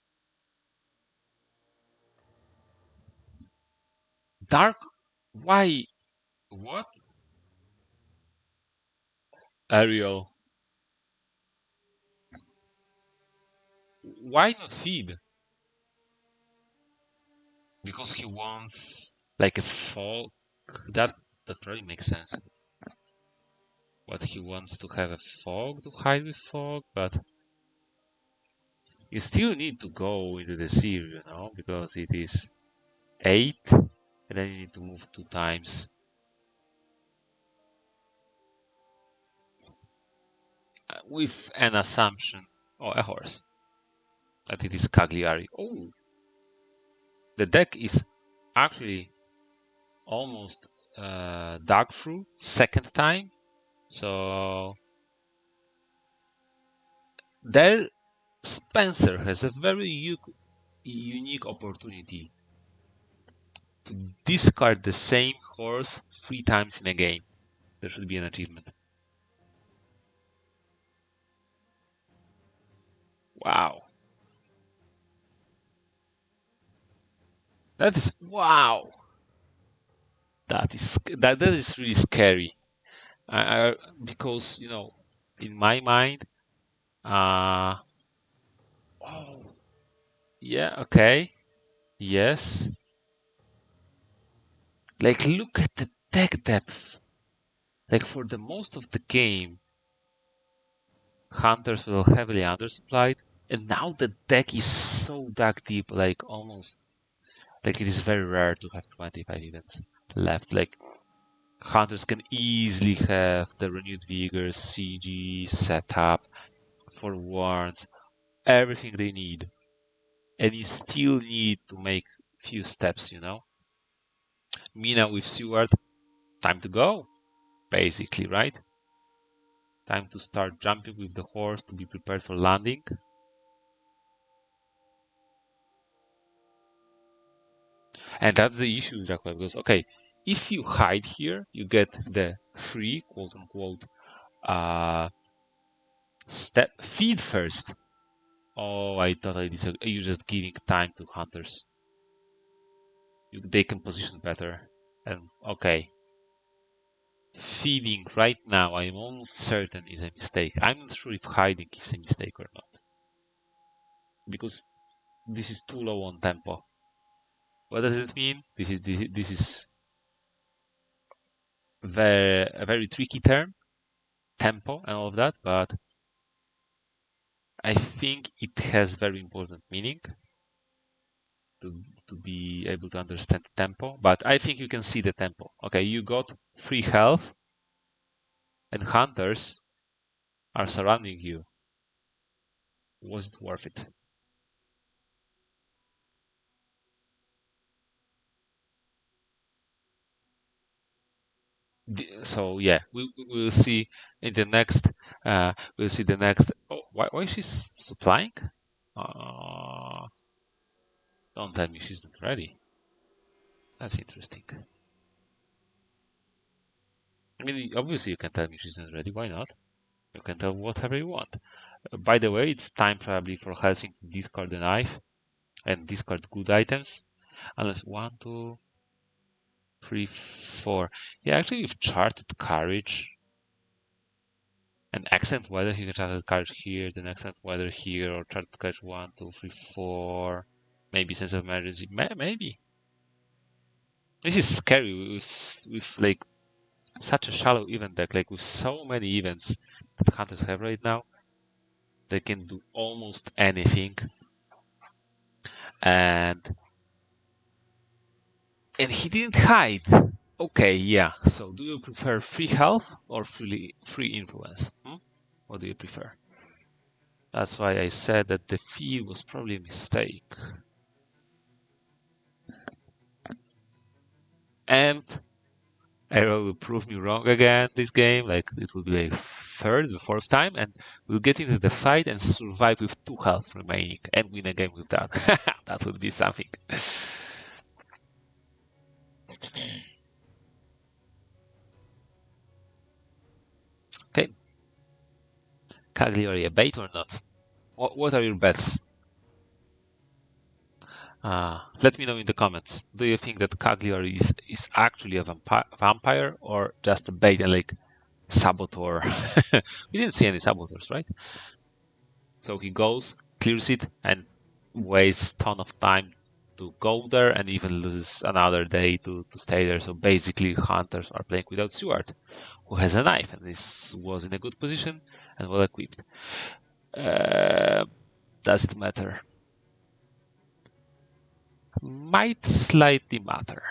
Dark, why? What? Aerol. Why not feed? Because he wants like a fog. That probably makes sense. But he wants to have a fog to hide with fog, but you still need to go into the sea, because it is 8, and then you need to move 2 times. With an assumption, or a horse, that it is Cagliari. Oh, the deck is actually almost dug through second time, so there Spencer has a very unique opportunity to discard the same horse 3 times in a game. There should be an achievement. Wow. That is wow. That is really scary. Because in my mind, oh yeah, okay, yes. Like look at the deck depth. Like for the most of the game, hunters were heavily undersupplied, and now the deck is so dug deep, like almost like it is very rare to have 25 events left. Like hunters can easily have the renewed vigor, CG setup for warns, everything they need, and you still need to make few steps. Mina with Seward, time to go, basically, right? Time to start jumping with the horse to be prepared for landing. And that's the issue with Dracula, because okay, if you hide here, you get the free quote unquote step feed first. Oh, I totally disagree. You're just giving time to hunters. They can position better. And okay, feeding right now, I'm almost certain is a mistake. I'm not sure if hiding is a mistake or not, because this is too low on tempo. What does it mean? This is a very tricky term, tempo and all of that, but I think it has very important meaning to be able to understand tempo. But I think you can see the tempo. Okay, you got free health, and hunters are surrounding you. Was it worth it? So yeah, we will see in the next. We'll see the next. Oh, why she's supplying? Uh, don't tell me she's not ready. That's interesting. I mean, obviously you can tell me she's not ready. Why not? You can tell whatever you want. By the way, it's time probably for Helsing to discard the knife and discard good items. Unless 1, 2, 3, 4. Yeah, actually, we've charted courage. And accent weather, he can chart courage here, then accent weather here, or chart courage 1, 2, 3, 4. Maybe sense of emergency. Maybe. This is scary with like such a shallow event deck, like with so many events that hunters have right now. They can do almost anything. And he didn't hide. Okay, yeah. So do you prefer free health or free influence? What do you prefer? That's why I said that the fee was probably a mistake. And Aerol will prove me wrong again this game. Like it will be the fourth time, and we'll get into the fight and survive with 2 health remaining and win a game with that. That would be something. Okay. Cagliari, a bait or not? What are your bets? Let me know in the comments. Do you think that Cagliari is actually a vampire or just a bait and like saboteur? We didn't see any saboteurs, right? So he goes, clears it, and wastes ton of time to go there and even loses another day to stay there. So basically, hunters are playing without Stewart, who has a knife and this was in a good position and well equipped. Does it matter? Might slightly matter.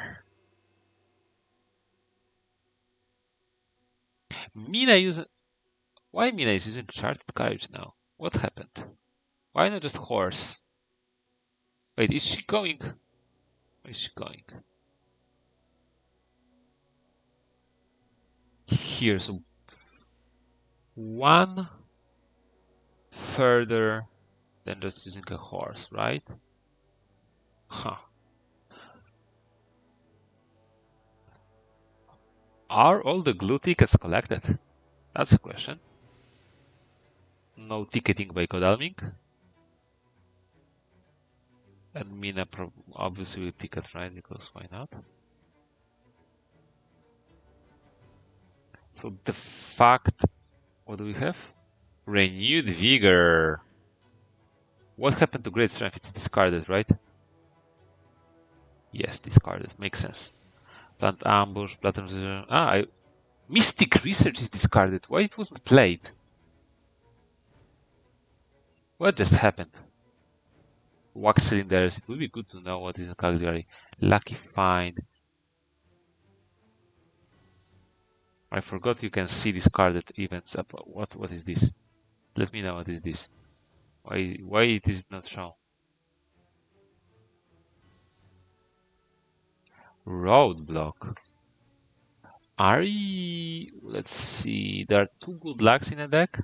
Mina uses. Why Mina is using charted courage now? What happened? Why not just horse? Wait, is she going? Where is she going? Here, so one further than just using a horse, right? Huh. Are all the glue tickets collected? That's a question. No ticketing by Godalming. And Mina obviously will ticket, right? Because why not? So the fact, what do we have? Renewed vigor. What happened to great strength? It's discarded, right? Yes, discarded. Makes sense. Plant ambush, platinum. Mystic research is discarded. Why it wasn't played? What just happened? Wax cylinders. It would be good to know what is in Cagliari. Lucky find. I forgot you can see discarded events. What is this? Let me know what is this. Why it is not shown? Roadblock. Let's see. There are 2 good lucks in a deck.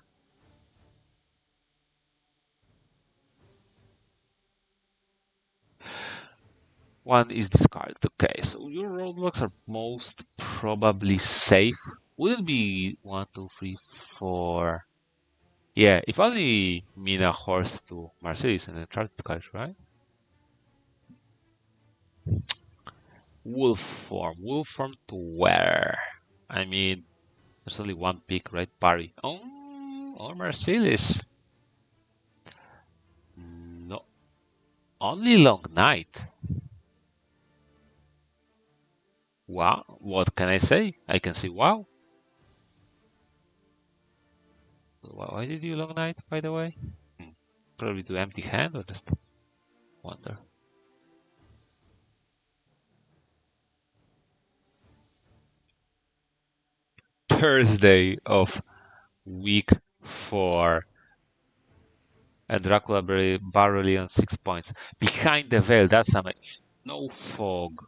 One is discarded. Okay, so your roadblocks are most probably safe. Would it be 1, 2, 3, 4? Yeah, if only Mina horse to Marcellus and a charted card, right? Wolf form. Wolf form to where? I mean, there's only one pick, right? Parry. Oh, or Marcellus. No. Only Long Night. Wow. What can I say? I can say wow. Why did you Long Night, by the way? Probably to empty hand or just wonder. Thursday of week 4. And Dracula barely on 6 points. Behind the veil, that's something. No fog.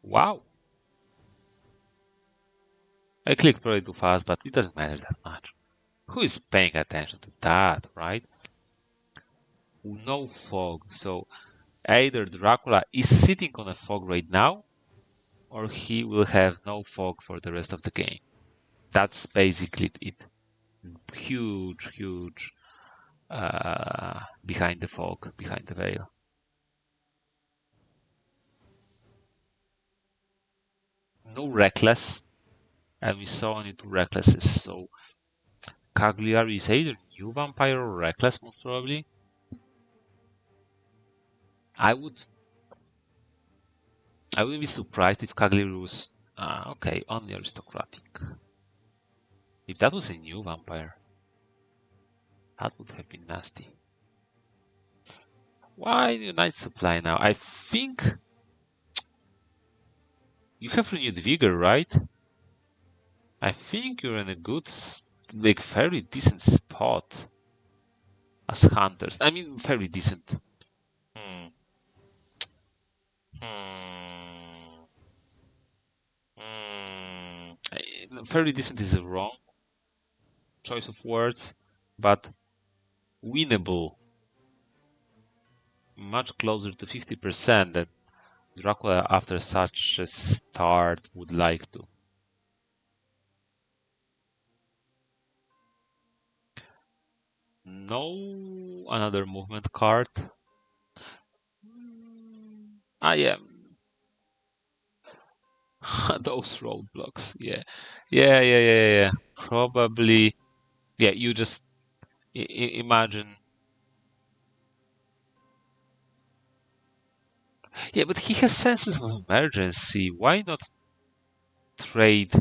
Wow. I clicked probably too fast, but it doesn't matter that much. Who is paying attention to that, right? No fog. So either Dracula is sitting on a fog right now, or he will have no fog for the rest of the game. That's basically it. Huge, huge behind the fog, behind the veil. No reckless, and we saw only two recklesses. So Cagliari is either new vampire or reckless, most probably. I would I wouldn't be surprised if Cagliari was okay, only aristocratic. If that was a new vampire, that would have been nasty. Why Unite Supply now? I think you have renewed vigor, right? I think you're in a good, like, very decent spot as hunters. I mean, very decent. Hmm. Hmm. Very decent is a wrong choice of words, but winnable. Much closer to 50% than Dracula after such a start would like to. No another movement card. Yeah. Those roadblocks. Yeah. Yeah. Probably. Yeah, you just imagine. Yeah, but he has senses of emergency. Why not trade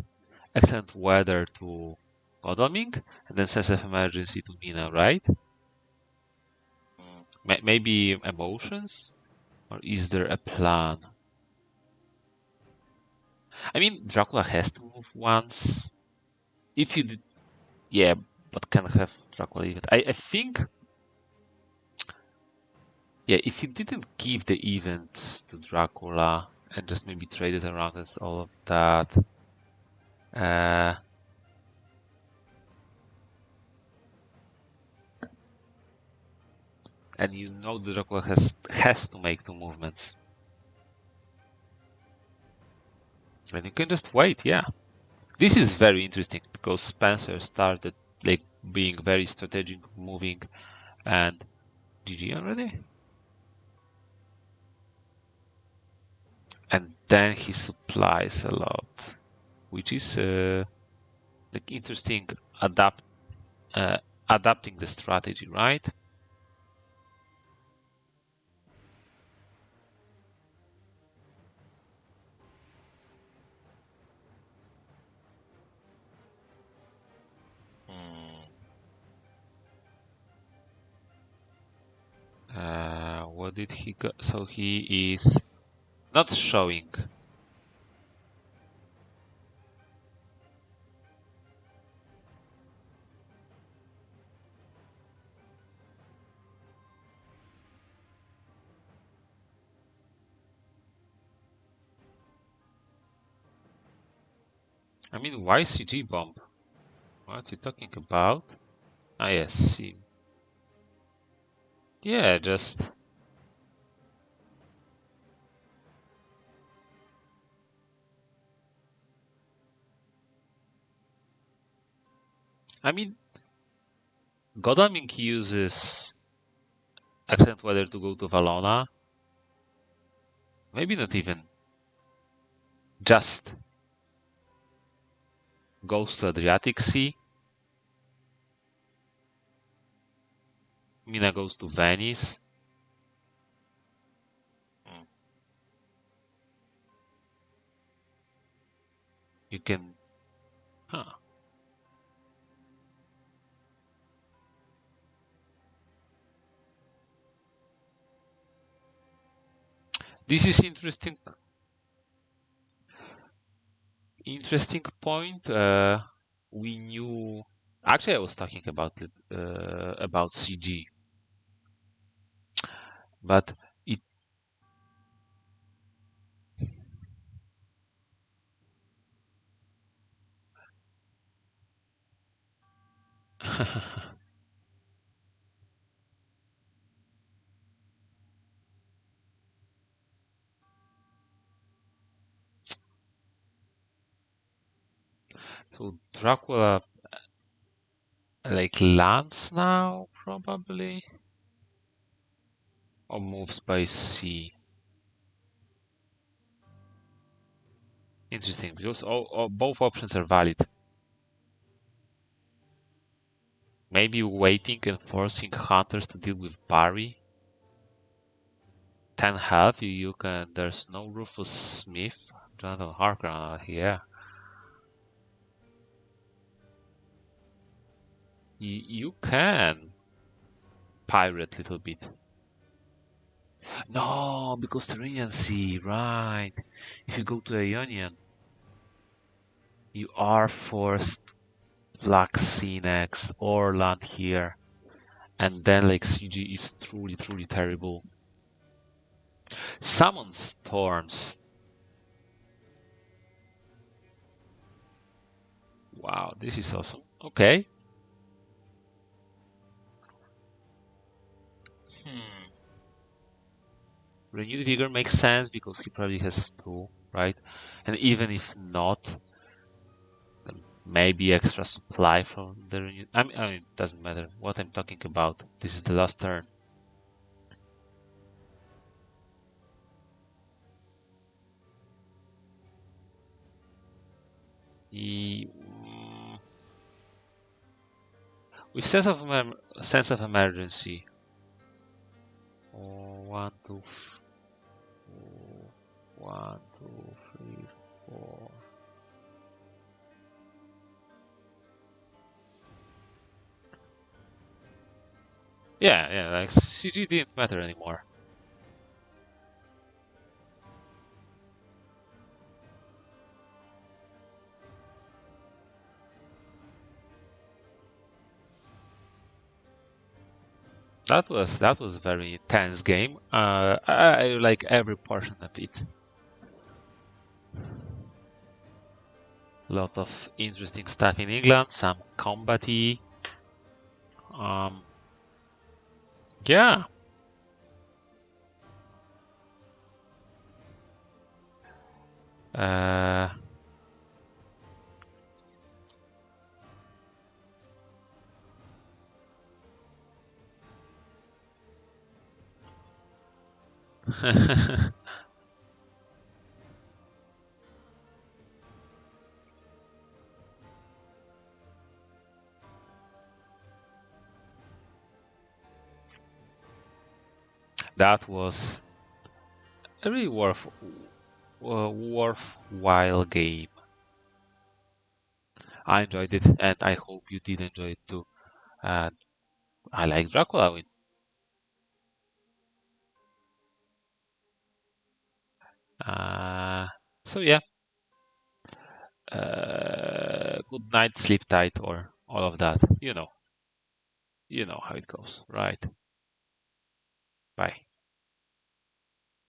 excellent weather to Godalming and then sense of emergency to Mina, right? Maybe emotions? Or is there a plan? I mean, Dracula has to move once. If you did, yeah, but can have Dracula event. I think, yeah, if you didn't give the event to Dracula and just maybe trade it around and all of that, uh, and you know the Dracula has to make two movements, then you can just wait. Yeah, this is very interesting because Spencer started like being very strategic, moving, and GG already. And then he supplies a lot, which is like interesting. Uh, Adapting the strategy, right? Hmm. What did he go? So he is not showing. I mean, why CG bomb? What are you talking about? Ah, yes, see. Yeah, just. I mean, Godalming uses accent weather to go to Valona. Maybe not even. Just goes to Adriatic Sea. Mina goes to Venice. Hmm. You can. Huh. This is interesting. Interesting point. We knew. Actually, I was talking about it about CG, but it. So Dracula like lands now, probably, or moves by sea. Interesting, because both options are valid. Maybe waiting and forcing hunters to deal with Barry. 10 health, you can. There's no Rufus Smith. Jonathan Harker here. You can pirate a little bit. No, because Tyrrhenian Sea, right. If you go to Ionian, you are forced Black Sea next, or land here. And then like CG is truly, truly terrible. Summon Storms. Wow, this is awesome. Okay. Hmm. Renewed Vigor makes sense because he probably has two, right? And even if not, then maybe extra supply from the renewed. I mean, it doesn't matter what I'm talking about. This is the last turn. With sense of emergency. Oh, one, two, four, 1, 2, 3, 4. Yeah, like CG didn't matter anymore. That was a very intense game. I like every portion of it. Lot of interesting stuff in England, some combat-y. Yeah. Uh, that was a really worthwhile game. I enjoyed it, and I hope you did enjoy it too. And I like Dracula win. Uh, so yeah, good night, sleep tight, or all of that. You know how it goes, right? Bye.